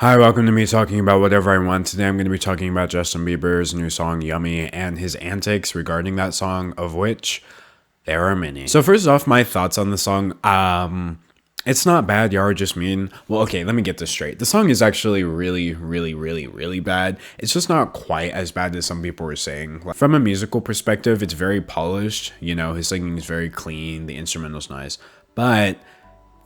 Hi, welcome to me talking about whatever I want. Today I'm going to be talking about Justin Bieber's new song Yummy and his antics regarding that song, of which there are many. So first off, my thoughts on the song. It's not bad, y'all are just mean. Well, okay, let me get this straight. The song is actually really bad. It's just not quite as bad as some people were saying. Like, from a musical perspective, it's very polished. You know, his singing is very clean, the instrumental's nice. But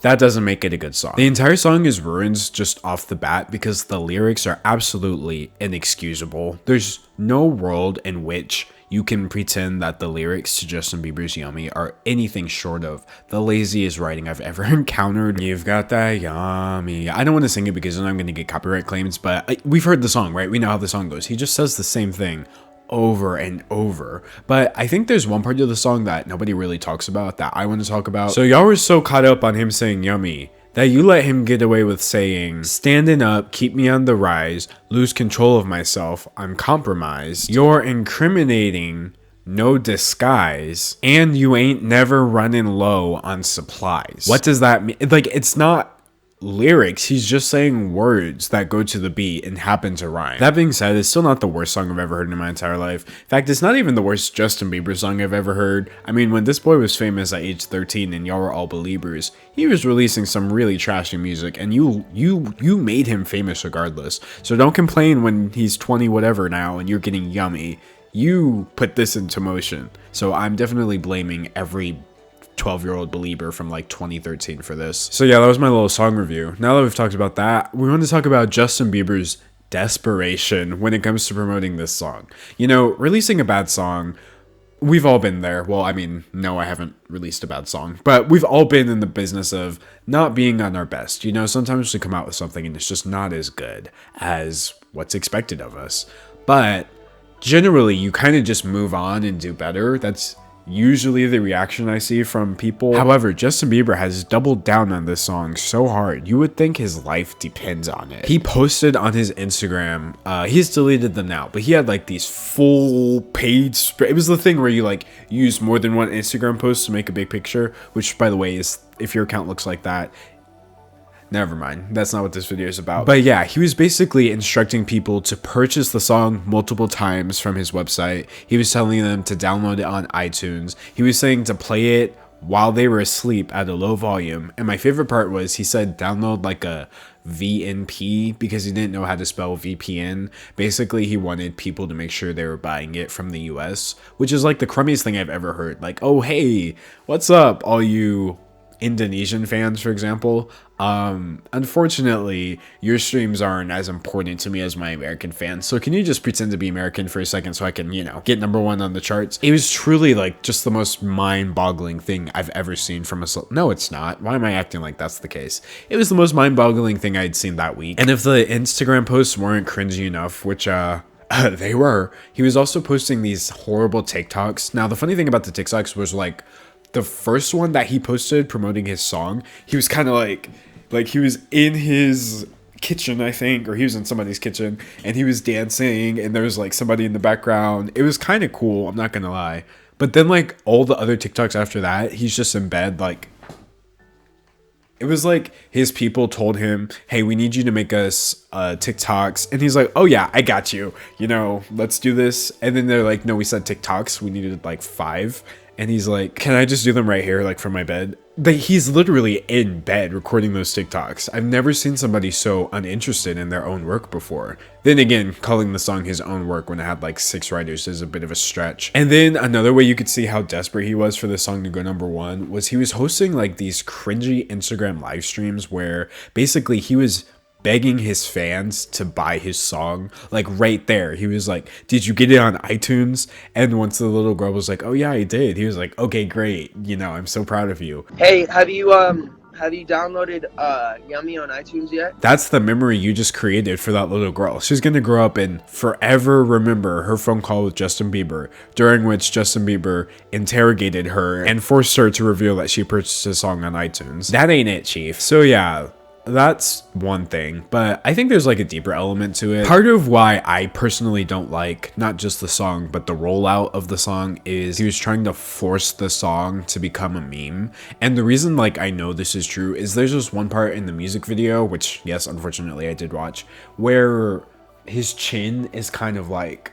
that doesn't make it a good song. The entire song is ruined just off the bat because the lyrics are absolutely inexcusable. There's no world in which you can pretend that the lyrics to Justin Bieber's Yummy are anything short of the laziest writing I've ever encountered. You've got that yummy. I don't want to sing it because then I'm going to get copyright claims, but we've heard the song, right? We know how the song goes. He just says the same thing over and over. But I think there's one part of the song that nobody really talks about that I want to talk about. So y'all were so caught up on him saying yummy that you let him get away with saying, standing up, keep me on the rise, lose control of myself, I'm compromised, you're incriminating, no disguise, and you ain't never running low on supplies. What does that mean? Like, it's not lyrics, he's just saying words that go to the beat and happen to rhyme. That being said, it's still not the worst song I've ever heard in my entire life. In fact, it's not even the worst Justin Bieber song I've ever heard. I mean, when this boy was famous at age 13 and y'all were all believers, he was releasing some really trashy music and you made him famous regardless. So don't complain when he's 20 whatever now and you're getting yummy. You put this into motion. So I'm definitely blaming every 12-year-old believer from like 2013 for this. So yeah, that was my little song review. Now that we've talked about that, we want to talk about Justin Bieber's desperation when it comes to promoting this song. You know, releasing a bad song, we've all been there. Well, I mean, no, I haven't released a bad song, but we've all been in the business of not being on our best. You know, sometimes we come out with something and it's just not as good as what's expected of us. But generally, you kind of just move on and do better. That's usually the reaction I see from people. However, Justin Bieber has doubled down on this song so hard, you would think his life depends on it. He posted on his Instagram, he's deleted them now, but he had like these full page it was the thing where you like use more than one Instagram post to make a big picture, which by the way is, if your account looks like that, never mind, that's not what this video is about. But yeah, he was basically instructing people to purchase the song multiple times from his website. He was telling them to download it on iTunes. He was saying to play it while they were asleep at a low volume. And my favorite part was he said download like a VNP because he didn't know how to spell VPN. Basically, he wanted people to make sure they were buying it from the US, which is like the crummiest thing I've ever heard. Like, oh, hey, what's up, all you Indonesian fans, for example. Unfortunately, your streams aren't as important to me as my American fans, so can you just pretend to be American for a second so I can, you know, get #1 on the charts? It was truly like just the most mind-boggling thing I've ever seen from a no, it's not. Why am I acting like that's the case? It was the most mind-boggling thing I'd seen that week. And if the Instagram posts weren't cringy enough, which they were, he was also posting these horrible TikToks. Now, the funny thing about the TikToks was like the first one that he posted promoting his song, he was kind of like he was in his kitchen, I think, or he was in somebody's kitchen and he was dancing and there was like somebody in the background. It was kind of cool, I'm not gonna lie. But then like all the other TikToks after that, he's just in bed. Like, it was like his people told him, hey, we need you to make us TikToks. And he's like, oh yeah, I got you. You know, let's do this. And then they're like, no, we said TikToks. We needed like 5. And he's like, can I just do them right here, like from my bed? He's literally in bed recording those TikToks. I've never seen somebody so uninterested in their own work before. Then again, calling the song his own work when it had like 6 writers is a bit of a stretch. And then another way you could see how desperate he was for this song to go #1 was he was hosting like these cringy Instagram live streams where basically he was begging his fans to buy his song, like right there. He was like, did you get it on iTunes? And once the little girl was like, oh yeah, I did, he was like, okay, great, you know, I'm so proud of you. Hey, have you downloaded Yummy on iTunes yet? That's the memory you just created for that little girl. She's gonna grow up and forever remember her phone call with Justin Bieber, during which Justin Bieber interrogated her and forced her to reveal that she purchased a song on iTunes. That ain't it, chief. So yeah, that's one thing, but I think there's like a deeper element to it. Part of why I personally don't like not just the song, but the rollout of the song is he was trying to force the song to become a meme. And the reason like I know this is true is there's just one part in the music video, which yes, unfortunately I did watch, where his chin is kind of like,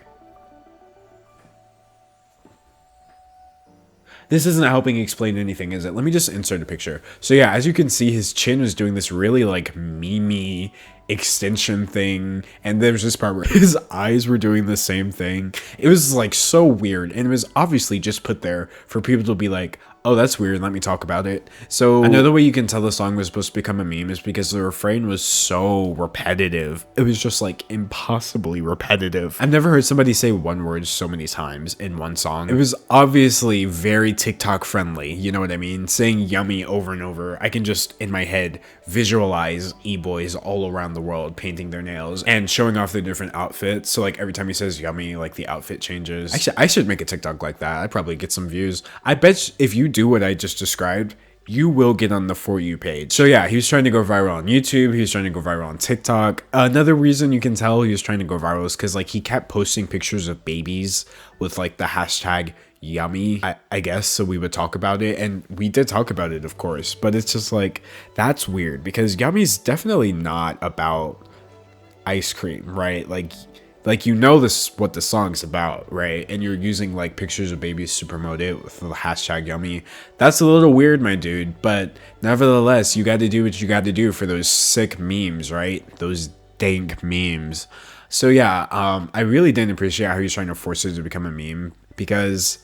this isn't helping explain anything, is it? Let me just insert a picture. So yeah, as you can see, his chin was doing this really like meme extension thing, and there was this part where his eyes were doing the same thing. It was like so weird, and it was obviously just put there for people to be like, oh, that's weird, let me talk about it. So another way you can tell the song was supposed to become a meme is because the refrain was so repetitive. It was just like impossibly repetitive. I've never heard somebody say one word so many times in one song. It was obviously very TikTok friendly, you know what I mean? Saying yummy over and over. I can just in my head visualize e-boys all around the world painting their nails and showing off their different outfits. So like every time he says yummy, like the outfit changes. Actually, I should make a TikTok like that. I'd probably get some views. I bet if you do what I just described, you will get on the For You page. So yeah, he was trying to go viral on YouTube. He was trying to go viral on TikTok. Another reason you can tell he was trying to go viral is because like he kept posting pictures of babies with like the hashtag yummy, I guess, so we would talk about it, and we did talk about it, of course, but it's just like, that's weird because yummy's definitely not about ice cream, right? Like you know this what the song's about, right? And you're using like pictures of babies to promote it with the hashtag yummy. That's a little weird, my dude, but nevertheless, you got to do what you got to do for those sick memes, right? Those dank memes. So yeah, I really didn't appreciate how he's trying to force it to become a meme, because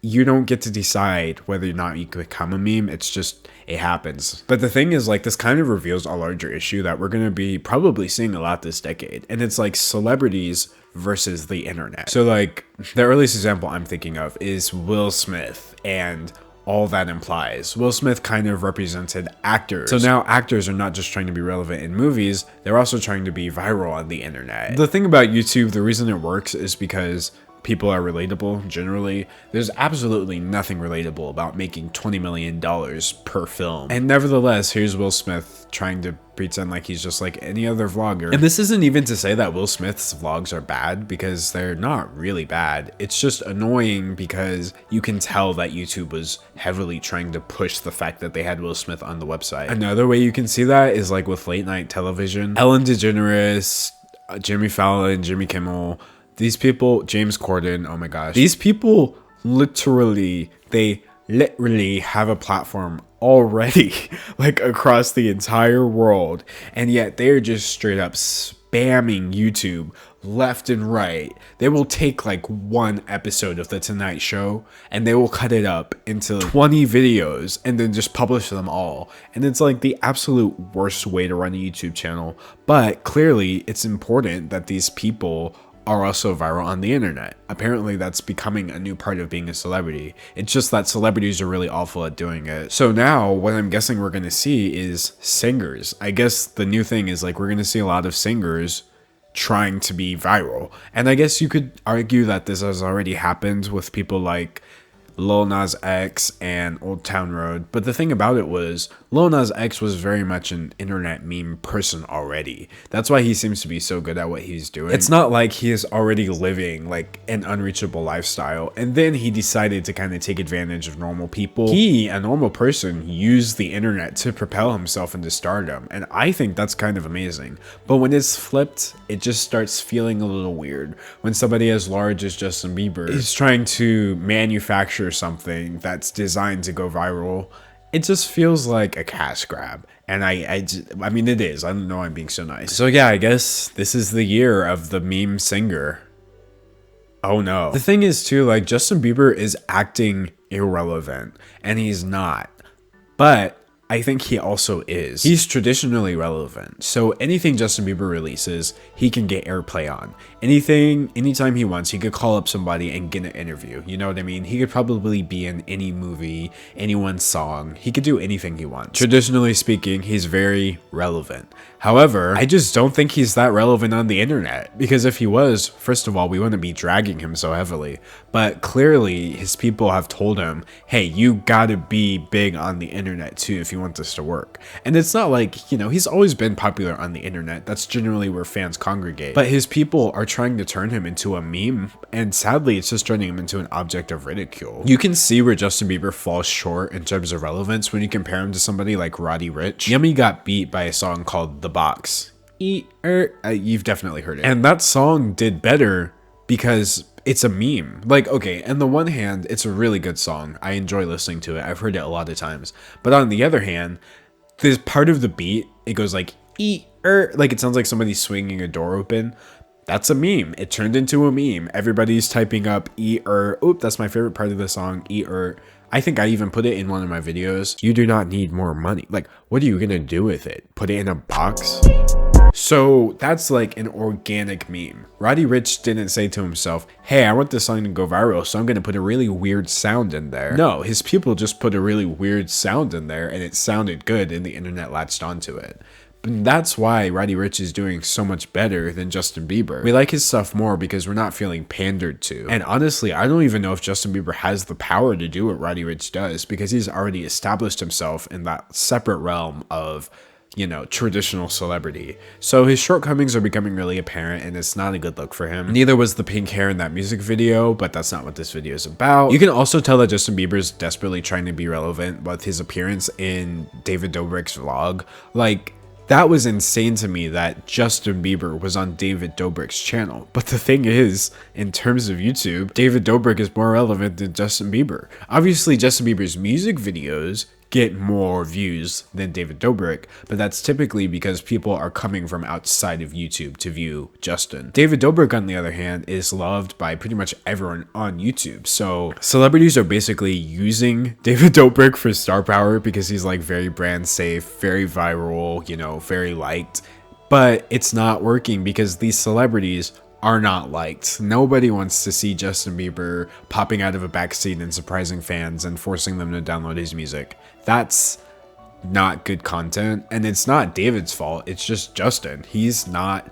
you don't get to decide whether or not you could become a meme. It's just, it happens. But the thing is, like, this kind of reveals a larger issue that we're going to be probably seeing a lot this decade. And it's like celebrities versus the internet. So like the earliest example I'm thinking of is Will Smith and all that implies. Will Smith kind of represented actors. So now actors are not just trying to be relevant in movies, they're also trying to be viral on the internet. The thing about YouTube, the reason it works is because people are relatable generally. There's absolutely nothing relatable about making $20 million per film. And nevertheless, here's Will Smith trying to pretend like he's just like any other vlogger. And this isn't even to say that Will Smith's vlogs are bad, because they're not really bad. It's just annoying because you can tell that YouTube was heavily trying to push the fact that they had Will Smith on the website. Another way you can see that is like with late night television. Ellen DeGeneres, Jimmy Fallon, Jimmy Kimmel, these people, James Corden, oh my gosh. These people literally have a platform already, like across the entire world. And yet they're just straight up spamming YouTube left and right. They will take like one episode of The Tonight Show and they will cut it up into 20 videos and then just publish them all. And it's like the absolute worst way to run a YouTube channel. But clearly it's important that these people are also viral on the internet. Apparently that's becoming a new part of being a celebrity. It's just that celebrities are really awful at doing it. So now what I'm guessing we're gonna see is singers. I guess the new thing is like we're gonna see a lot of singers trying to be viral. And I guess you could argue that this has already happened with people like Lil Nas X and Old Town Road. But the thing about it was Lil Nas X was very much an internet meme person already. That's why he seems to be so good at what he's doing. It's not like he is already living like an unreachable lifestyle and then he decided to kind of take advantage of normal people. He, a normal person, used the internet to propel himself into stardom, and I think that's kind of amazing. But when it's flipped, it just starts feeling a little weird when somebody as large as Justin Bieber is trying to manufacture something that's designed to go viral. It just feels like a cash grab. And I mean, it is. I don't know, I'm being so nice. So yeah, I guess this is the year of the meme singer. Oh no. The thing is too, like, Justin Bieber is acting irrelevant, and he's not. But I think he also is. He's traditionally relevant. So anything Justin Bieber releases, he can get airplay on. Anytime he wants, he could call up somebody and get an interview. You know what I mean? He could probably be in any movie, anyone's song. He could do anything he wants. Traditionally speaking, he's very relevant. However, I just don't think he's that relevant on the internet, because if he was, first of all, we wouldn't be dragging him so heavily. But clearly his people have told him, hey, you gotta be big on the internet too if you you want this to work. And it's not like, you know, he's always been popular on the internet. That's generally where fans congregate. But his people are trying to turn him into a meme, and sadly, it's just turning him into an object of ridicule. You can see where Justin Bieber falls short in terms of relevance when you compare him to somebody like Roddy Ricch. Yummy got beat by a song called The Box. You've definitely heard it. And that song did better because it's a meme. Like, okay, on the one hand, it's a really good song. I enjoy listening to it. I've heard it a lot of times. But on the other hand, there's part of the beat, it goes like, like it sounds like somebody's swinging a door open. That's a meme. It turned into a meme. Everybody's typing up Oop, that's my favorite part of the song, I think I even put it in one of my videos. You do not need more money. Like, what are you gonna do with it? Put it in a box? So that's like an organic meme. Roddy Ricch didn't say to himself, hey, I want this song to go viral, so I'm going to put a really weird sound in there. No, his people just put a really weird sound in there and it sounded good and the internet latched onto it. And that's why Roddy Ricch is doing so much better than Justin Bieber. We like his stuff more because we're not feeling pandered to. And honestly, I don't even know if Justin Bieber has the power to do what Roddy Ricch does because he's already established himself in that separate realm of, you know, traditional celebrity. So his shortcomings are becoming really apparent and it's not a good look for him. Neither was the pink hair in that music video, but that's not what this video is about. You can also tell that Justin Bieber's desperately trying to be relevant with his appearance in David Dobrik's vlog. Like, that was insane to me that Justin Bieber was on David Dobrik's channel. But the thing is, in terms of YouTube, David Dobrik is more relevant than Justin Bieber. Obviously, Justin Bieber's music videos get more views than David Dobrik, but that's typically because people are coming from outside of YouTube to view Justin. David Dobrik, on the other hand, is loved by pretty much everyone on YouTube. So celebrities are basically using David Dobrik for star power because he's like very brand safe, very viral, you know, very liked. But it's not working because these celebrities are not liked. Nobody wants to see Justin Bieber popping out of a backseat and surprising fans and forcing them to download his music. That's not good content, and it's not David's fault. It's just Justin. He's not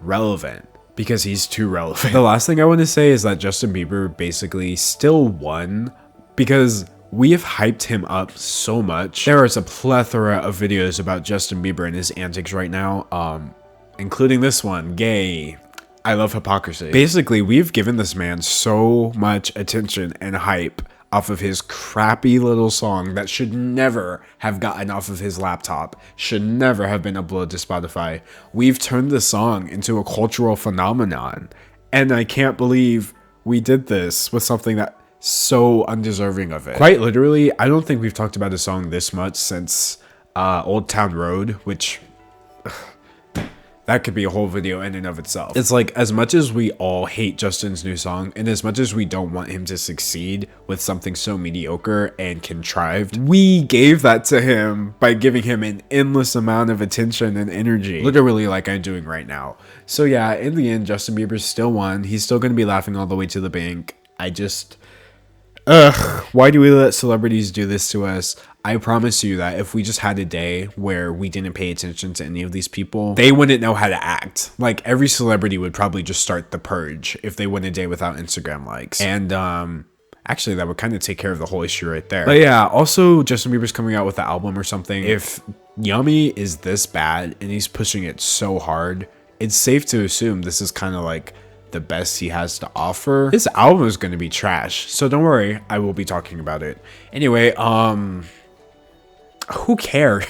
relevant because he's too relevant. The last thing I want to say is that Justin Bieber basically still won because we have hyped him up so much. There is a plethora of videos about Justin Bieber and his antics right now, including this one, Gay. I love hypocrisy. Basically, we've given this man so much attention and hype off of his crappy little song that should never have gotten off of his laptop, should never have been uploaded to Spotify. We've turned the song into a cultural phenomenon, and I can't believe we did this with something that so undeserving of it. Quite literally, I don't think we've talked about a song this much since Old Town Road, which that could be a whole video in and of itself. It's like, as much as we all hate Justin's new song, and as much as we don't want him to succeed with something so mediocre and contrived, we gave that to him by giving him an endless amount of attention and energy. Literally like I'm doing right now. So yeah, in the end, Justin Bieber still won. He's still gonna be laughing all the way to the bank. Why do we let celebrities do this to us? I promise you that if we just had a day where we didn't pay attention to any of these people, they wouldn't know how to act. Like, every celebrity would probably just start the purge if they went a day without Instagram likes. And actually, that would kind of take care of the whole issue right there. But yeah, also Justin Bieber's coming out with an album or something. If Yummy is this bad and he's pushing it so hard, it's safe to assume this is kind of like the best he has to offer. This album is going to be trash, so don't worry, I will be talking about it. Anyway, who cares?